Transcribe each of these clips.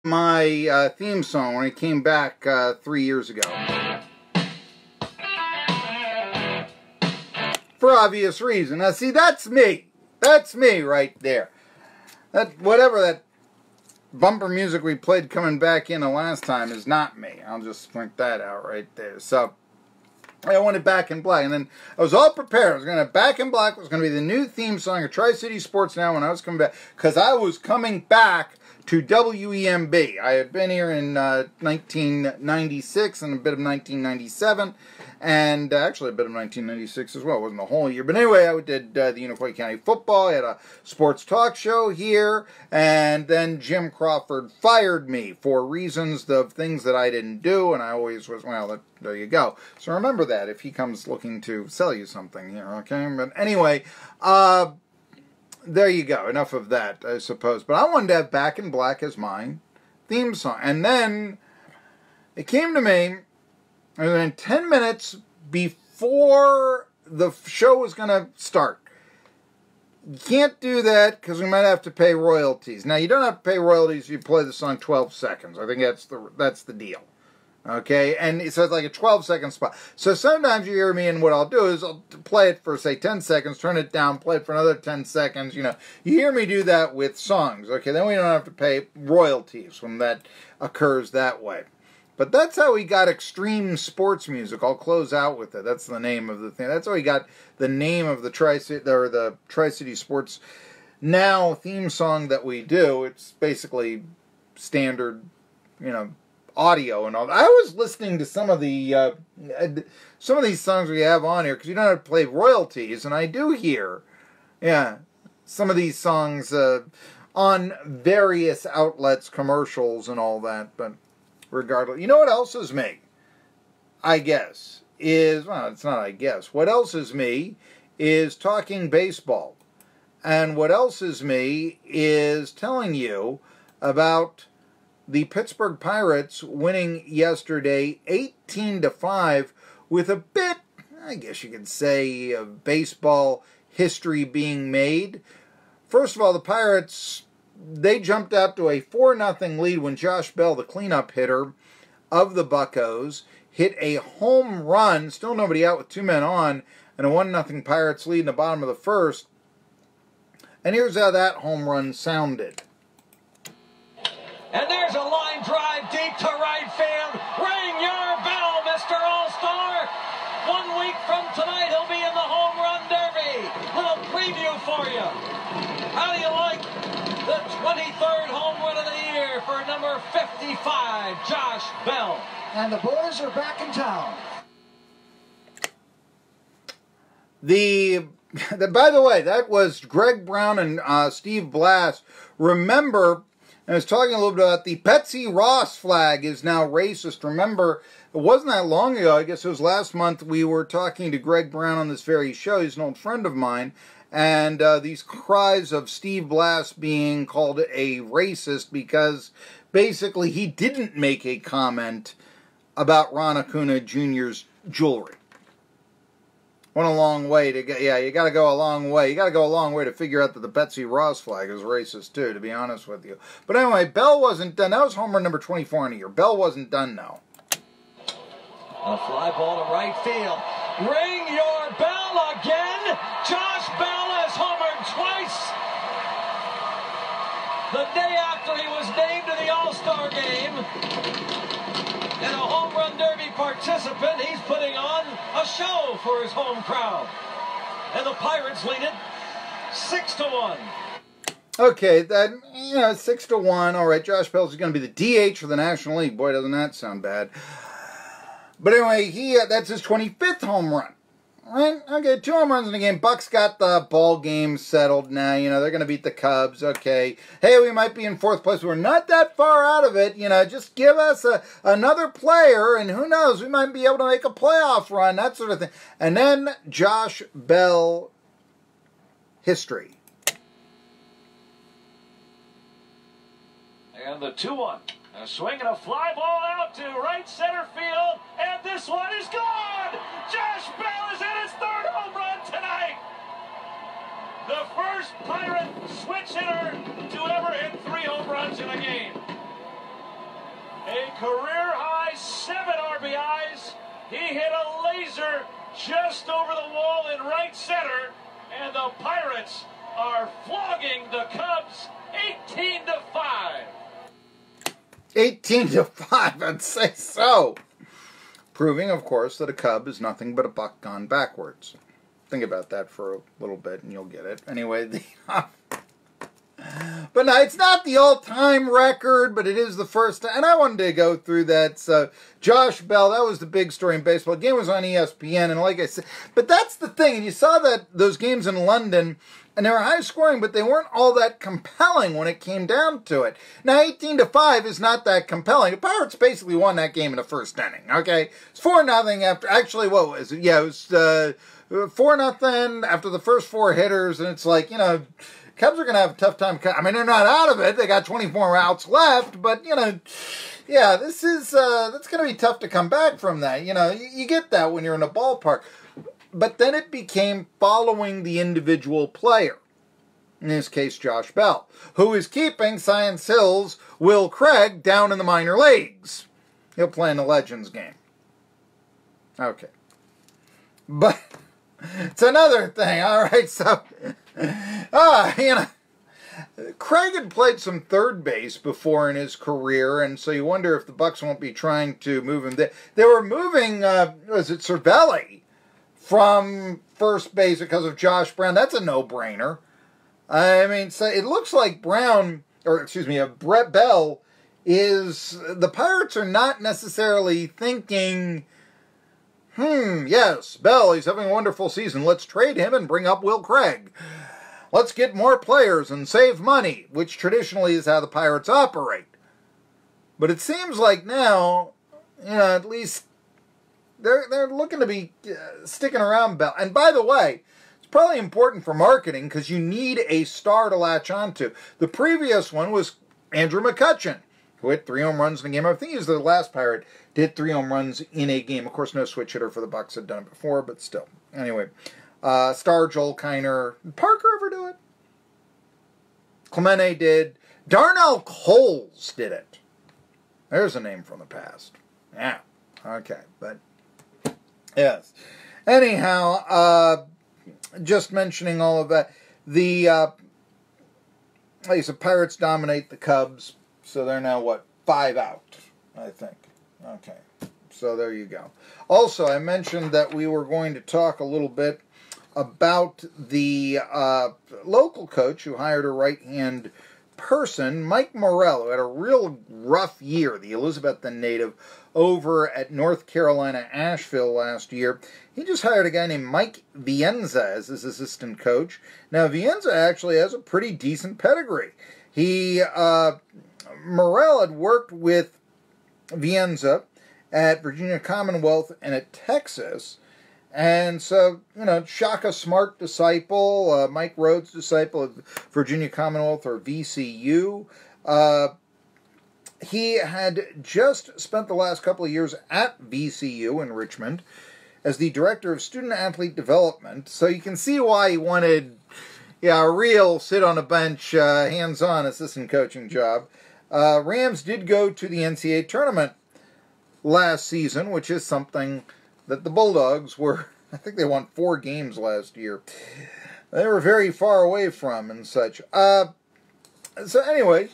My theme song when I came back 3 years ago. For obvious reason. Now see, that's me. That's me right there. Whatever that bumper music we played coming back in the last time is not me. I'll just point that out right there. So I wanted Back in Black, and then I was all prepared. I was going to Back in Black was going to be the new theme song of Tri-City Sports Now when I was coming back, because I was coming back to WEMB. I had been here in 1996 and a bit of 1997, and actually a bit of 1996 as well. It wasn't a whole year. But anyway, I did the Unicoi County football. I had a sports talk show here, and then Jim Crawford fired me for reasons of things that I didn't do, and I always was, well, there you go. So remember that if he comes looking to sell you something here, okay? But anyway, there you go. Enough of that, I suppose. But I wanted to have Back in Black as my theme song. And then it came to me, and then 10 minutes before the show was going to start. You can't do that because we might have to pay royalties. Now, you don't have to pay royalties if you play the song 12 seconds. I think that's the deal. Okay, and so it's like a 12-second spot. So sometimes you hear me, and what I'll do is I'll play it for, say, 10 seconds, turn it down, play it for another 10 seconds. You know, you hear me do that with songs. Okay, then we don't have to pay royalties when that occurs that way. But that's how we got extreme sports music. I'll close out with it. That's the name of the thing. That's how we got the name of the Tri-City Sports Now theme song that we do. It's basically standard, you know, audio and all that. I was listening to some of these songs we have on here because you don't have to play royalties, and I do hear, yeah, some of these songs on various outlets, commercials, and all that. But regardless, you know what else is me? I guess is, well, it's not. I guess what else is me is talking baseball, and what else is me is telling you about the Pittsburgh Pirates winning yesterday 18-5 with a bit, I guess you could say, of baseball history being made. First of all, the Pirates, they jumped out to a 4-0 lead when Josh Bell, the cleanup hitter of the Buccos, hit a home run, still nobody out with 2 men on, and a 1-0 Pirates lead in the bottom of the first. And here's how that home run sounded. And there's a line drive deep to right field. Ring your bell, Mr. All-Star. 1 week from tonight, he'll be in the home run derby. Little preview for you. How do you like the 23rd home run of the year for number 55, Josh Bell? And the boys are back in town. By the way, that was Greg Brown and Steve Blass. Remember, I was talking a little bit about the Betsy Ross flag is now racist. Remember, it wasn't that long ago, I guess it was last month, we were talking to Greg Brown on this very show. He's an old friend of mine. And these cries of Steve Blass being called a racist because basically he didn't make a comment about Ron Acuna Jr.'s jewelry. Went a long way to get, yeah, you got to go a long way. You got to go a long way to figure out that the Betsy Ross flag is racist too, to be honest with you. But anyway, Bell wasn't done. That was home run number 24 in a year. Bell wasn't done now. A fly ball to right field. Ring your bell again. Josh Bell has homered twice. The day after he was named to the All-Star game. And a home run derby participant, he's putting on a show for his home crowd. And the Pirates lead it 6-1. Okay, that, 6-1. All right, Josh Bell's going to be the DH for the National League. Boy, doesn't that sound bad. But anyway, that's his 25th home run. Right? Okay, 2 home runs in the game. Bucks got the ball game settled now. They're going to beat the Cubs. Okay. Hey, we might be in 4th place. We're not that far out of it. Just give us another player, and who knows, we might be able to make a playoff run, that sort of thing. And then Josh Bell history. And the 2-1. A swing and a fly ball out to right center field, and this one is gone! Josh Bell is in his 3rd home run tonight! The first Pirate switch hitter to ever hit 3 home runs in a game. career-high 7 RBIs. He hit a laser just over the wall in right center, and the Pirates are flogging the Cubs 18-5. 18-5, I'd say so. Proving, of course, that a Cub is nothing but a buck gone backwards. Think about that for a little bit and you'll get it. Anyway, but no, it's not the all-time record, but it is the first time. And I wanted to go through that. So Josh Bell, that was the big story in baseball. The game was on ESPN, and like I said, but that's the thing. And you saw that those games in London, and they were high scoring, but they weren't all that compelling when it came down to it. Now, 18-5 is not that compelling. The Pirates basically won that game in the first inning, okay? It's 4-0 after, actually, what was it? Yeah, it was 4-0 after the first 4 hitters, and it's like, you know, Cubs are going to have a tough time. I mean, they're not out of it. They got 24 outs left, but, you know, yeah, this is, that's going to be tough to come back from that. You know, you get that when you're in a ballpark. But then it became following the individual player. In this case, Josh Bell, who is keeping Science Hill's Will Craig down in the minor leagues. He'll play in the Legends game. Okay. But it's another thing, all right? So, you know, Craig had played some third base before in his career, and so you wonder if the Bucks won't be trying to move him. They were moving, was it Cervelli, from first base because of Josh Brown. That's a no-brainer. I mean, so it looks like Brett Bell is, the Pirates are not necessarily thinking, yes, Bell, he's having a wonderful season. Let's trade him and bring up Will Craig. Let's get more players and save money, which traditionally is how the Pirates operate. But it seems like now, you know, at least they're looking to be sticking around Bell. And by the way, it's probably important for marketing because you need a star to latch onto. The previous one was Andrew McCutchen, who hit 3 home runs in the game. I think he was the last Pirate to hit 3 home runs in a game. Of course, no switch hitter for the Bucks had done it before, but still. Anyway, star Joel Kiner. Did Parker ever do it? Clemente did. Darnell Coles did it. There's a name from the past. Yeah. Okay, but yes. Anyhow, just mentioning all of that. The like I said, Pirates dominate the Cubs, so they're now, what, 5 out, I think. Okay, so there you go. Also, I mentioned that we were going to talk a little bit about the local coach who hired a right-hand person, Mike Morell, who had a real rough year, the Elizabethton native, over at North Carolina, Asheville last year. He just hired a guy named Mike Vienza as his assistant coach. Now, Vienza actually has a pretty decent pedigree. Morell had worked with Vienza at Virginia Commonwealth and at Texas. And so, you know, Shaka Smart disciple, Mike Rhodes disciple of Virginia Commonwealth or VCU. He had just spent the last couple of years at VCU in Richmond as the director of student-athlete development. So you can see why he wanted, a real sit-on-a-bench, hands-on assistant coaching job. Rams did go to the NCAA tournament last season, which is something that the Bulldogs were, I think they won 4 games last year. They were very far away from and such. So anyway,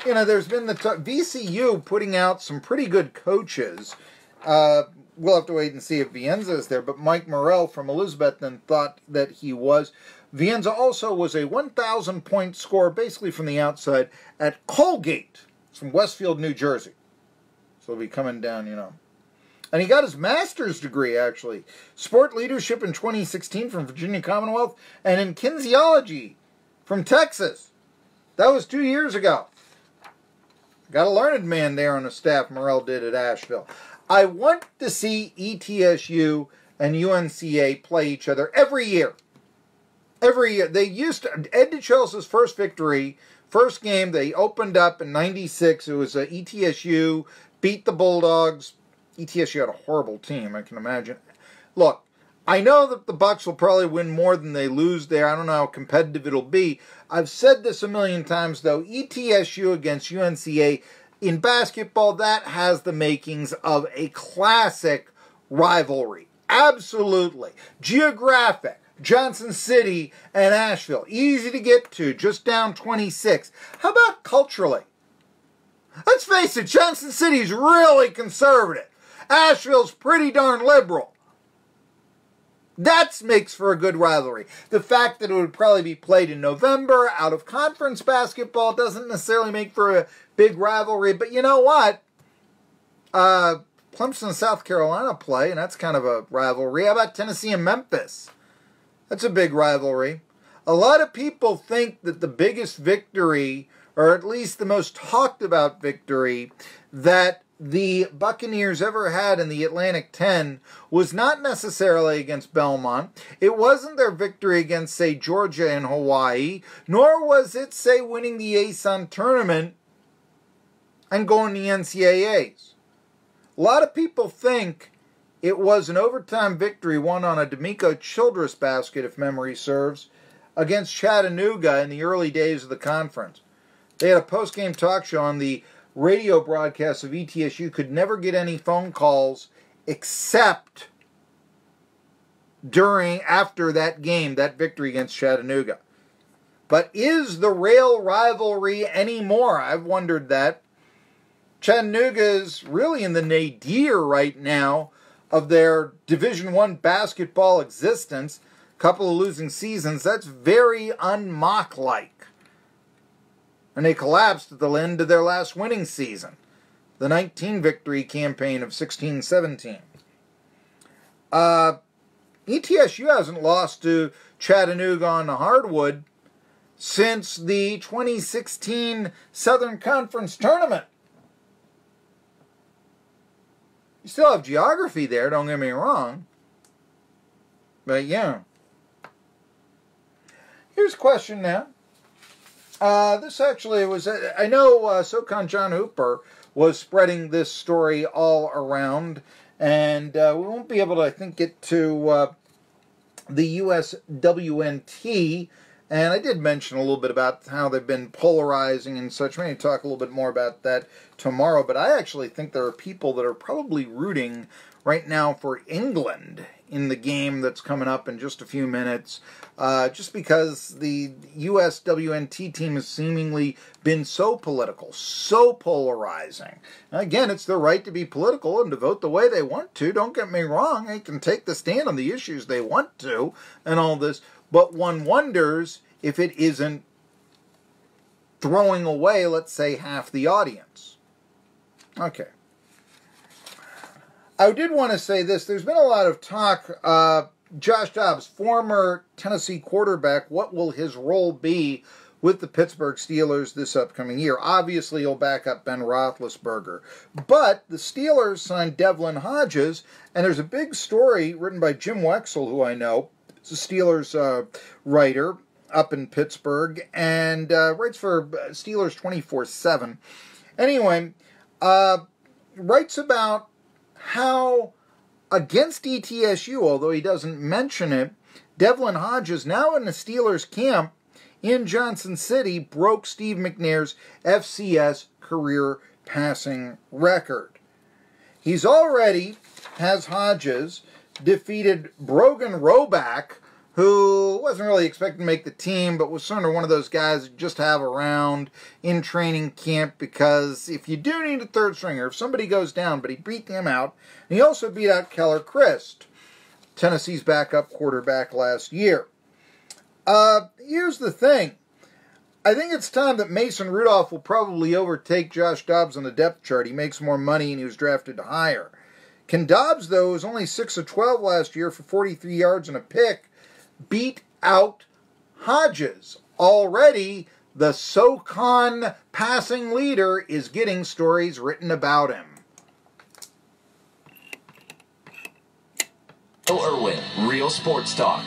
you know, there's been the VCU putting out some pretty good coaches. We'll have to wait and see if Vienza is there, but Mike Morell from Elizabethton thought that he was. Vienza also was a 1,000-point scorer, basically from the outside, at Colgate. It's from Westfield, New Jersey. So he'll be coming down, you know. And he got his master's degree, actually. Sport leadership in 2016 from Virginia Commonwealth, and in kinesiology from Texas. That was 2 years ago. Got a learned man there on the staff, Morell did at Asheville. I want to see ETSU and UNC-A play each other every year. Every year. They used to, Ed DeChelse's first victory, first game, they opened up in 96. It was ETSU, beat the Bulldogs. ETSU had a horrible team, I can imagine. Look, I know that the Bucks will probably win more than they lose there. I don't know how competitive it'll be. I've said this a million times, though. ETSU against UNC-A in basketball, that has the makings of a classic rivalry. Absolutely. Geographic. Johnson City and Asheville. Easy to get to, just down 26. How about culturally? Let's face it, Johnson City's really conservative. Asheville's pretty darn liberal. That makes for a good rivalry. The fact that it would probably be played in November, out of conference basketball, doesn't necessarily make for a big rivalry. But you know what? Clemson and South Carolina play, and that's kind of a rivalry. How about Tennessee and Memphis? That's a big rivalry. A lot of people think that the biggest victory, or at least the most talked about victory, that the Buccaneers ever had in the Atlantic 10 was not necessarily against Belmont. It wasn't their victory against, say, Georgia and Hawaii, nor was it, say, winning the ASUN tournament and going to the NCAAs. A lot of people think it was an overtime victory won on a D'Amico Childress basket, if memory serves, against Chattanooga in the early days of the conference. They had a post-game talk show on the radio broadcast of ETSU, could never get any phone calls except after that game, that victory against Chattanooga. But is the rail rivalry anymore? I've wondered that. Chattanooga's really in the nadir right now of their Division I basketball existence. A couple of losing seasons. That's very un-Mock-like. And they collapsed at the end of their last winning season, the 19-victory campaign of 16-17. ETSU hasn't lost to Chattanooga on the hardwood since the 2016 Southern Conference Tournament. You still have geography there, don't get me wrong. But yeah. Here's a question now. This actually was, I know SoCon John Hooper was spreading this story all around, and we won't be able to, I think, get to the USWNT, and I did mention a little bit about how they've been polarizing and such. Maybe talk a little bit more about that tomorrow, but I actually think there are people that are probably rooting right now for England in the game that's coming up in just a few minutes, just because the USWNT team has seemingly been so political, so polarizing. Now, again, it's their right to be political and to vote the way they want to. Don't get me wrong. They can take the stand on the issues they want to and all this, but one wonders if it isn't throwing away, let's say, half the audience. Okay. I did want to say this. There's been a lot of talk. Josh Dobbs, former Tennessee quarterback, what will his role be with the Pittsburgh Steelers this upcoming year? Obviously, he'll back up Ben Roethlisberger. But the Steelers signed Devlin Hodges, and there's a big story written by Jim Wexell, who I know. He's a Steelers writer up in Pittsburgh, and writes for Steelers 24/7. Anyway, writes about how, against ETSU, although he doesn't mention it, Devlin Hodges, now in the Steelers camp in Johnson City, broke Steve McNair's FCS career passing record. He's already, has Hodges, defeated Brogan Roback, who wasn't really expected to make the team, but was sort of one of those guys that just have around in training camp, because if you do need a third stringer, if somebody goes down, but he beat him out. And he also beat out Keller Christ, Tennessee's backup quarterback last year. Here's the thing. I think it's time that Mason Rudolph will probably overtake Josh Dobbs on the depth chart. He makes more money and he was drafted higher. Can Dobbs, though, who was only 6 of 12 last year for 43 yards and a pick, beat out Hodges? Already, the SoCon passing leader is getting stories written about him. Irwin, Real Sports Talk.